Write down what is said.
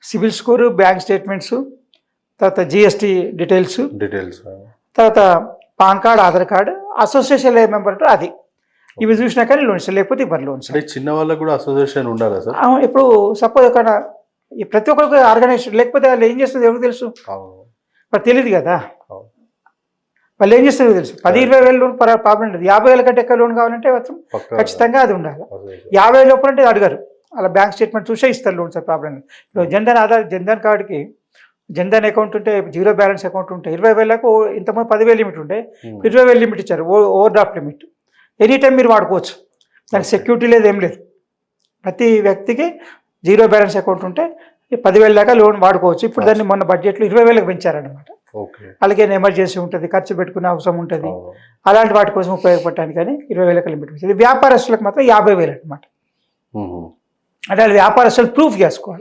CIBIL score, bank statements, తర్వాత GST details, details. తర్వాత pan card, Aadhaar card, association member అది ఇవి చూసినా కానీ లోన్స్, లేకపోతే ఇవ్వరు లోన్స్. అంటే చిన్న వాళ్ళకి కూడా అసోసియేషన్ ఉండాలా సార్? ఇప్పుడు సపోజ్ ఒక ప్రతి ఒక్కరికి ఆర్గనైజేషన్ లేకపోతే వాళ్ళు ఏం చేస్తుంది ఎవరికి తెలుసు? మరి తెలియదు కదా. వాళ్ళు ఏం చేస్తారో తెలుసు. 10-20 వేల లోన్ ప్రాబ్లం లేదు. 50,000 కంటే ఎక్కువ లోన్ కావాలంటే మాత్రం ఖచ్చితంగా అది ఉండాలి. 50,000 లోపల అంటే అడగరు, అలా బ్యాంక్ స్టేట్మెంట్ చూసే ఇస్తారు లోన్. సార్ ప్రాబ్లం లేదు. ఇప్పుడు జన్ధన్ కార్డుకి జన్ధన్ అకౌంట్ ఉంటే, జీరో బ్యాలెన్స్ అకౌంట్ ఉంటే 20,000కు ఇంతకుముందు 10,000 లిమిట్ ఉంటే 20,000 లిమిట్ ఇచ్చారు, over draft limit. Any time మీరు వాడుకోవచ్చు, దానికి సెక్యూరిటీ లేదు, ఏం లేదు. ప్రతి వ్యక్తికి జీరో బ్యాలెన్స్ అకౌంట్ ఉంటే 10,000 దాకా లోన్ వాడుకోవచ్చు. ఇప్పుడు దాన్ని మొన్న బడ్జెట్లో 20,000కి పెంచారనమాట. అలాగే ఎమర్జెన్సీ ఉంటుంది, ఖర్చు పెట్టుకునే అవసరం ఉంటుంది, అలాంటి వాటి కోసం ఉపయోగపడటానికి కానీ 20,000 లిమిట్ వచ్చింది. వ్యాపారస్తులకు మాత్రం 50,000 అనమాట. అంటే వాళ్ళు వ్యాపారస్తులు ప్రూఫ్ చేసుకోవాలి.